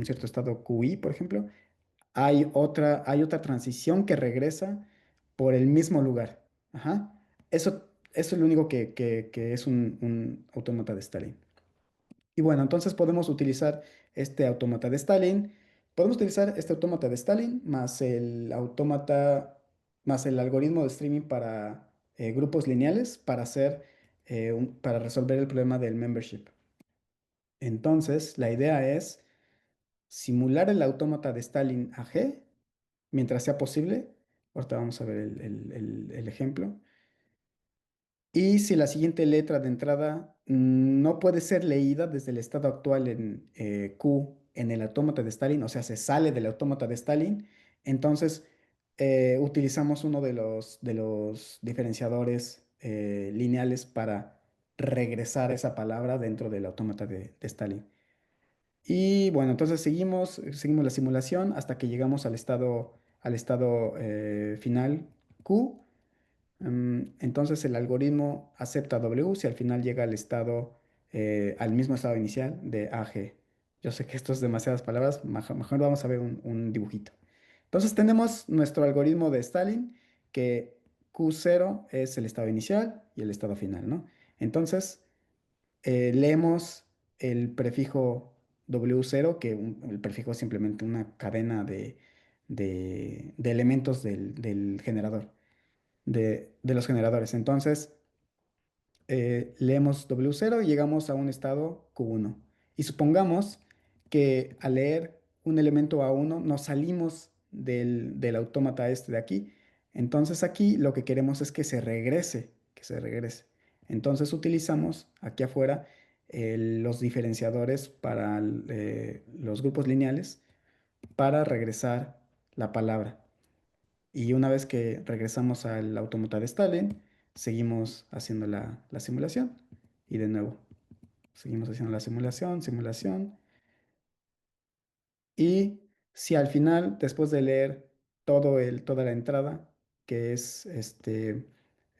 cierto estado QI, por ejemplo, hay otra transición que regresa por el mismo lugar. Ajá. Eso es lo único que es un autómata de Stalin. Y bueno, entonces podemos utilizar este autómata de Stalin. Podemos utilizar este autómata de Stalin más el algoritmo de streaming para grupos lineales para resolver el problema del membership. Entonces, la idea es simular el autómata de Stalin a G mientras sea posible. Ahorita vamos a ver el ejemplo. Y si la siguiente letra de entrada no puede ser leída desde el estado actual en Q en el autómata de Stalin, o sea, se sale del autómata de Stalin, entonces utilizamos uno de los diferenciadores lineales para regresar esa palabra dentro del autómata de Stalin. Y bueno, entonces seguimos la simulación hasta que llegamos al estado final Q. Entonces el algoritmo acepta W si al final llega al mismo estado inicial de AG. Yo sé que esto es demasiadas palabras, mejor vamos a ver un dibujito. Entonces tenemos nuestro algoritmo de Stalin, que Q0 es el estado inicial y el estado final, ¿no? Entonces leemos el prefijo W0, que el prefijo es simplemente una cadena de elementos del generador de los generadores. Entonces, leemos W0 y llegamos a un estado Q1. Y supongamos que al leer un elemento A1 nos salimos del autómata este de aquí. Entonces aquí lo que queremos es que se regrese. Entonces utilizamos aquí afuera los diferenciadores para los grupos lineales para regresar la palabra. Y una vez que regresamos al autómata de Stalin, seguimos haciendo la simulación. Y de nuevo, seguimos haciendo la simulación. Y si al final, después de leer toda la entrada, que es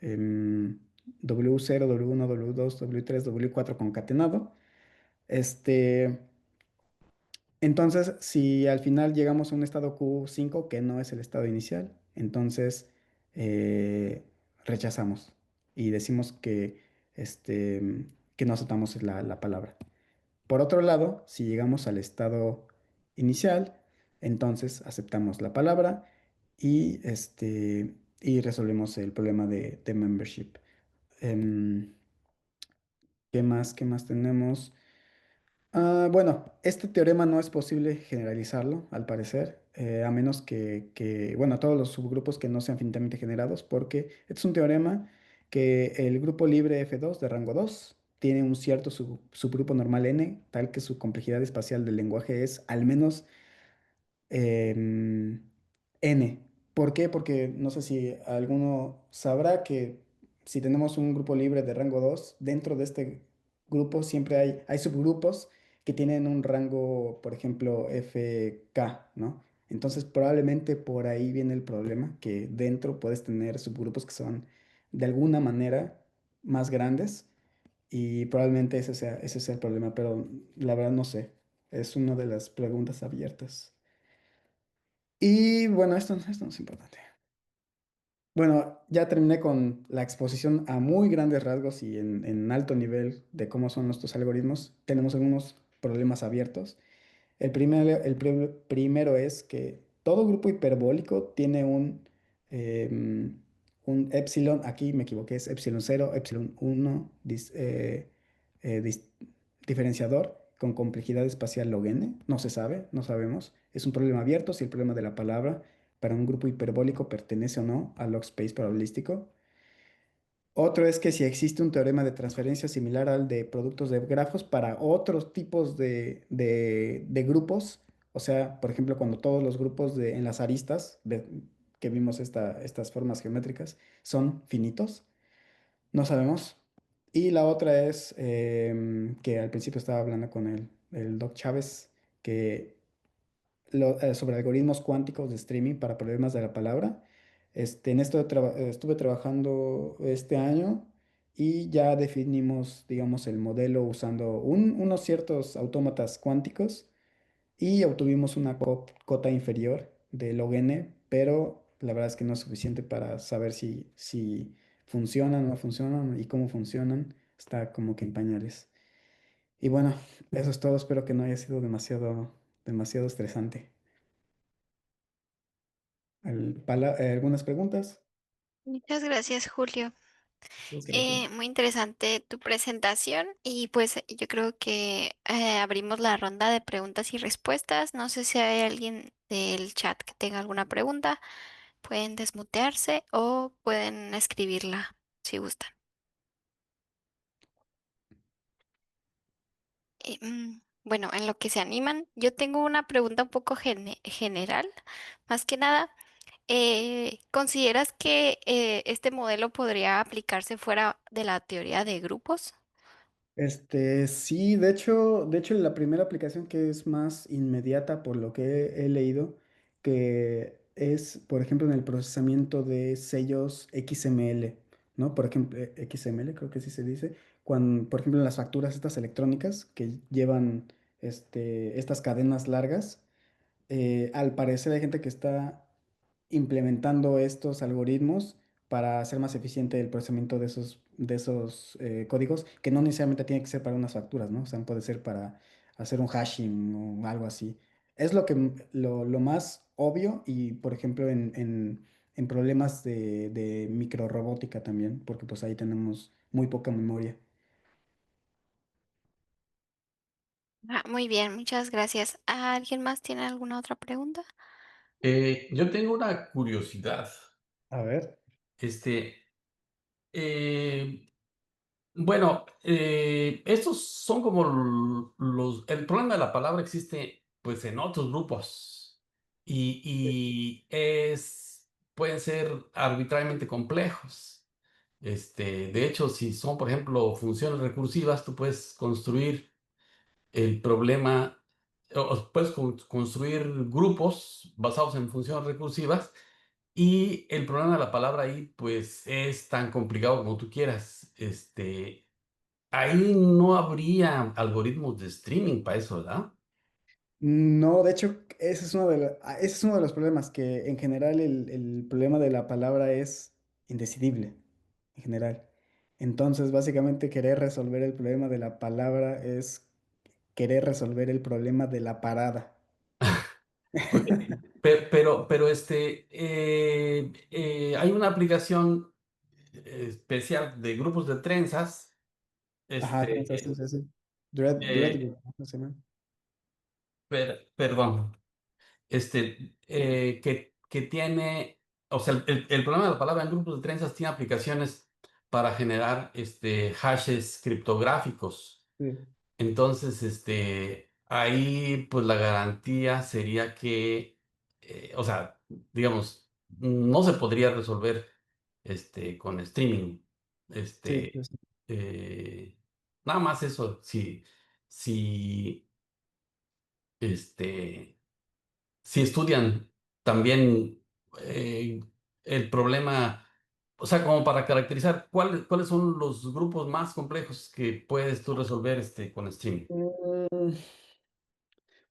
em, W0, W1, W2, W3, W4 concatenado, este, entonces, si al final llegamos a un estado Q5, que no es el estado inicial, entonces eh, rechazamos y decimos que no aceptamos la palabra. Por otro lado, si llegamos al estado inicial, entonces aceptamos la palabra y resolvemos el problema de membership. Em, ¿Qué más tenemos? Bueno, este teorema no es posible generalizarlo, al parecer, a menos bueno, todos los subgrupos que no sean finitamente generados, porque este es un teorema que el grupo libre F2 de rango 2 tiene un cierto subgrupo normal n, tal que su complejidad espacial del lenguaje es al menos n, ¿Por qué? Porque no sé si alguno sabrá que si tenemos un grupo libre de rango 2 dentro de este grupo siempre hay subgrupos que tienen un rango, por ejemplo, FK, ¿no? Entonces probablemente por ahí viene el problema, que dentro puedes tener subgrupos que son de alguna manera más grandes y probablemente ese sea el problema, pero la verdad no sé. Es una de las preguntas abiertas. Y bueno, esto no es importante. Bueno, ya terminé con la exposición a muy grandes rasgos y en alto nivel de cómo son nuestros algoritmos. Tenemos algunos problemas abiertos. El primero es que todo grupo hiperbólico tiene un epsilon, aquí me equivoqué, es epsilon 0, epsilon 1 diferenciador con complejidad espacial log n. No se sabe, no sabemos. Es un problema abierto si el problema de la palabra para un grupo hiperbólico pertenece o no al log space probabilístico. Otro es que si existe un teorema de transferencia similar al de productos de grafos para otros tipos de grupos, o sea, por ejemplo, cuando todos los grupos en las aristas, que vimos estas formas geométricas, son finitos, no sabemos. Y la otra es que al principio estaba hablando con el Doc Chávez, que sobre algoritmos cuánticos de streaming para problemas de la palabra. En esto estuve trabajando este año y ya definimos, digamos, el modelo usando unos ciertos autómatas cuánticos y obtuvimos una cota inferior de log n, pero la verdad es que no es suficiente para saber si funcionan o no funcionan y cómo funcionan. Está como que en pañales. Y bueno, eso es todo. Espero que no haya sido demasiado estresante. ¿Algunas preguntas? Muchas gracias, Julio. Muchas gracias. Muy interesante tu presentación y pues yo creo que abrimos la ronda de preguntas y respuestas. No sé si hay alguien del chat que tenga alguna pregunta. Pueden desmutearse o pueden escribirla si gustan. Bueno, en lo que se animan, yo tengo una pregunta un poco general. Más que nada, ¿consideras que este modelo podría aplicarse fuera de la teoría de grupos? Sí, de hecho, la primera aplicación que es más inmediata por lo que he leído, que es, por ejemplo, en el procesamiento de sellos XML, ¿no? Por ejemplo, XML, creo que sí se dice, cuando, por ejemplo, en las facturas estas electrónicas que llevan estas cadenas largas. Al parecer hay gente que está implementando estos algoritmos para hacer más eficiente el procesamiento de esos códigos, que no necesariamente tiene que ser para unas facturas, ¿no? O sea, puede ser para hacer un hashing o algo así. Es lo más obvio y, por ejemplo, en problemas de microrobótica también, porque pues ahí tenemos muy poca memoria. Ah, muy bien, muchas gracias. ¿Alguien más tiene alguna otra pregunta? Yo tengo una curiosidad. A ver. Este, eh, bueno, estos son como el problema de la palabra existe pues en otros grupos y pueden ser arbitrariamente complejos. De hecho, si son, por ejemplo, funciones recursivas, tú puedes construir el problema, o puedes construir grupos basados en funciones recursivas y el problema de la palabra ahí, pues, es tan complicado como tú quieras. Ahí no habría algoritmos de streaming para eso, ¿verdad? No, de hecho, ese es uno de los problemas, que en general el problema de la palabra es indecidible, en general. Entonces, básicamente, querer resolver el problema de la palabra es querer resolver el problema de la parada. Ok. Pero hay una aplicación especial de grupos de trenzas, Ajá, este, entonces, sí, sí, sí. eh, ¿Cómo se llama? perdón, que tiene, o sea, el problema de la palabra en grupos de trenzas tiene aplicaciones para generar hashes criptográficos. Sí. Entonces, ahí pues la garantía sería que, o sea, digamos, no se podría resolver con streaming. Sí, Este, sí, sí. eh, nada más eso, si, este, si estudian también eh, el problema, o sea, como para caracterizar cuáles son los grupos más complejos que puedes tú resolver con streaming. Mm,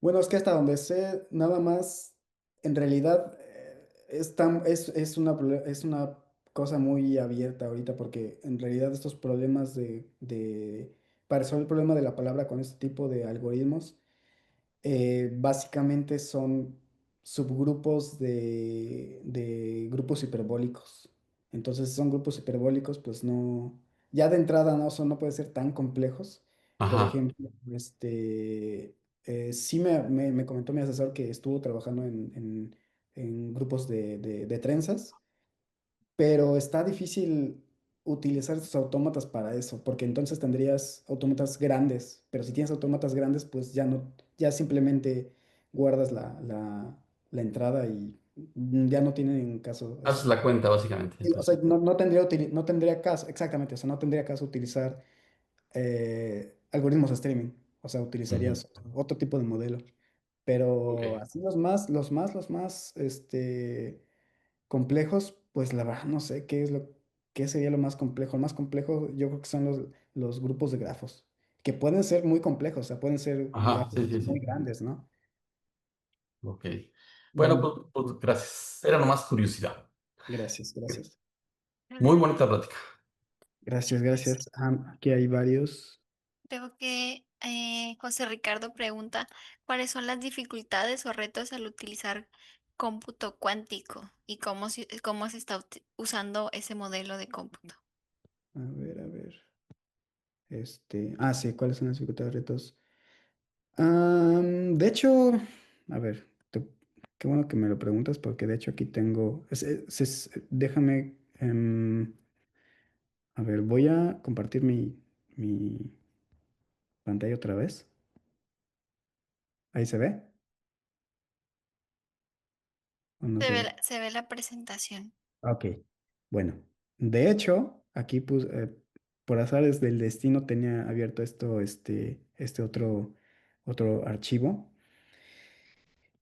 Bueno, es que hasta donde sé, nada más, en realidad es una cosa muy abierta ahorita, porque en realidad estos problemas para resolver el problema de la palabra con este tipo de algoritmos, básicamente son subgrupos de grupos hiperbólicos. Entonces, si son grupos hiperbólicos, pues no, ya de entrada no pueden ser tan complejos. Por Ajá, ejemplo, sí me comentó mi asesor que estuvo trabajando en grupos de trenzas, pero está difícil utilizar estos autómatas para eso, porque entonces tendrías autómatas grandes, pero si tienes autómatas grandes, pues ya no, ya simplemente guardas la entrada y ya no tienen caso. haces la cuenta básicamente. O sea, no tendría caso, exactamente, o sea, no tendría caso utilizar algoritmos de streaming, o sea, Ujú, utilizarías otro tipo de modelo. ok. Pero así los más, complejos, pues la verdad no sé qué sería lo más complejo. El más complejo yo creo que son los grupos de grafos, que pueden ser muy complejos, o sea, pueden ser Ajá, grafos sí, sí, muy sí. grandes, ¿no? Ok. Bueno, Ujú. pues gracias. Era nomás curiosidad. Gracias, gracias. Muy bonita plática. Gracias, gracias. Aquí hay varios. Creo que José Ricardo pregunta, ¿cuáles son las dificultades o retos al utilizar cómputo cuántico y cómo se está usando ese modelo de cómputo? A ver, a ver. Sí, ¿cuáles son las dificultades, retos? De hecho, a ver, qué bueno que me lo preguntas porque de hecho aquí tengo, déjame, a ver, voy a compartir mi pantalla otra vez. Ahí se ve o no se ve. Se ve la presentación. Ok, bueno, de hecho, aquí por azares del destino tenía abierto este otro archivo.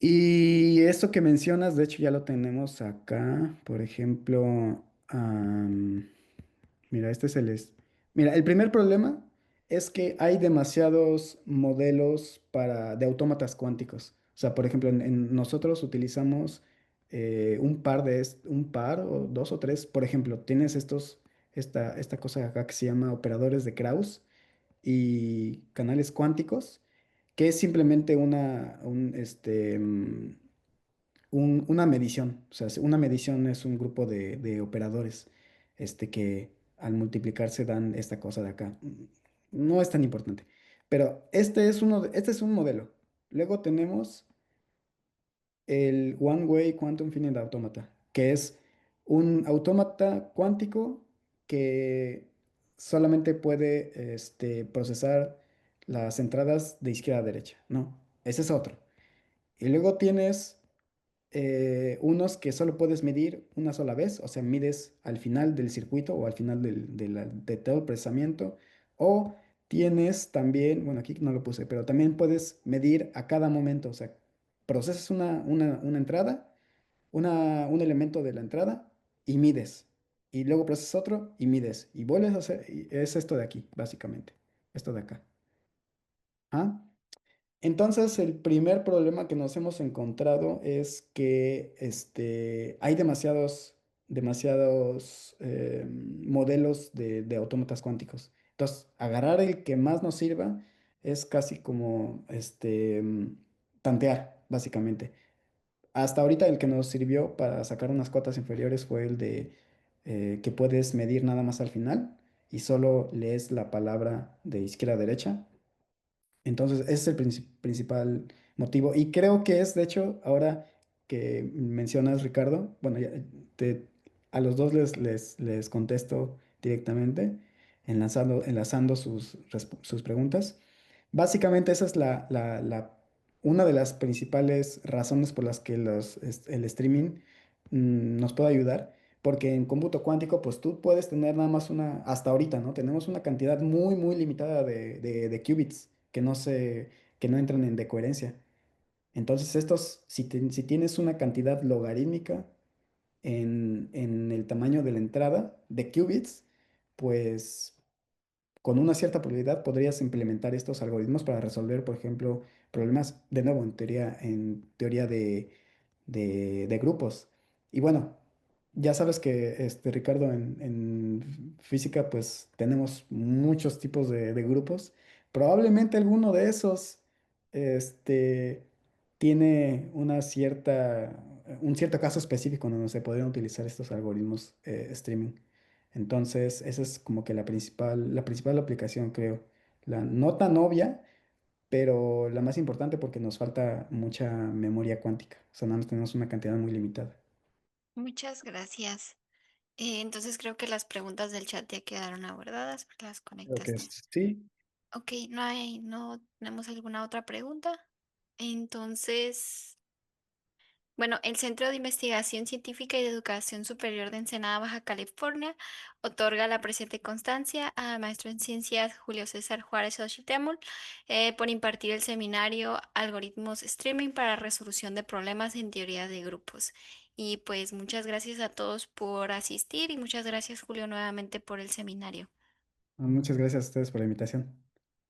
Y esto que mencionas, de hecho ya lo tenemos acá, por ejemplo, mira, mira, el primer problema es que hay demasiados modelos de autómatas cuánticos. O sea, por ejemplo, nosotros utilizamos un par o dos o tres. Por ejemplo, tienes esta cosa acá que se llama operadores de Krauss y canales cuánticos, que es simplemente una medición. O sea, una medición es un grupo de operadores que al multiplicarse dan esta cosa de acá. No es tan importante. Pero este es un modelo. Luego tenemos el One Way Quantum Finite Automata, que es un autómata cuántico que solamente puede procesar las entradas de izquierda a derecha. No, ese es otro. Y luego tienes unos que solo puedes medir una sola vez, o sea, mides al final del circuito o al final de todo el procesamiento, o tienes también, bueno, aquí no lo puse, pero también puedes medir a cada momento, o sea, procesas una entrada, un elemento de la entrada y mides, y luego procesas otro y mides, y vuelves a hacer, y es esto de aquí, básicamente, esto de acá. ¿Ah? Entonces, el primer problema que nos hemos encontrado es que hay demasiados modelos de autómatas cuánticos. Entonces, agarrar el que más nos sirva es casi como tantear, básicamente. Hasta ahorita el que nos sirvió para sacar unas cotas inferiores fue el de que puedes medir nada más al final y solo lees la palabra de izquierda a derecha. Entonces, ese es el principal motivo. Y creo que es, de hecho, ahora que mencionas, Ricardo, bueno, te- a los dos les contesto directamente, enlazando sus preguntas. Básicamente, esa es una de las principales razones por las que el streaming nos puede ayudar, porque en cómputo cuántico, pues tú puedes tener nada más una, hasta ahorita, ¿no? Tenemos una cantidad muy, muy limitada de qubits que no entran en decoherencia. Entonces, estos, si tienes una cantidad logarítmica en el tamaño de la entrada de qubits, pues con una cierta probabilidad podrías implementar estos algoritmos para resolver, por ejemplo, problemas, de nuevo, en teoría de grupos. Y bueno, ya sabes que, Ricardo, en física, pues tenemos muchos tipos de grupos. Probablemente alguno de esos, este, tiene un cierto caso específico donde se podrían utilizar estos algoritmos streaming. Entonces, esa es como que la principal aplicación, creo. La no tan obvia, pero la más importante porque nos falta mucha memoria cuántica. O sea, nada más tenemos una cantidad muy limitada. Muchas gracias. Entonces creo que las preguntas del chat ya quedaron abordadas porque las Creo que conectaste. sí. Ok, no tenemos alguna otra pregunta. Entonces, bueno, el Centro de Investigación Científica y de Educación Superior de Ensenada, Baja California, otorga la presente constancia al maestro en ciencias Julio César Juárez Ochitemul por impartir el seminario Algoritmos Streaming para Resolución de Problemas en Teoría de Grupos. Y pues muchas gracias a todos por asistir y muchas gracias Julio nuevamente por el seminario. Muchas gracias a ustedes por la invitación.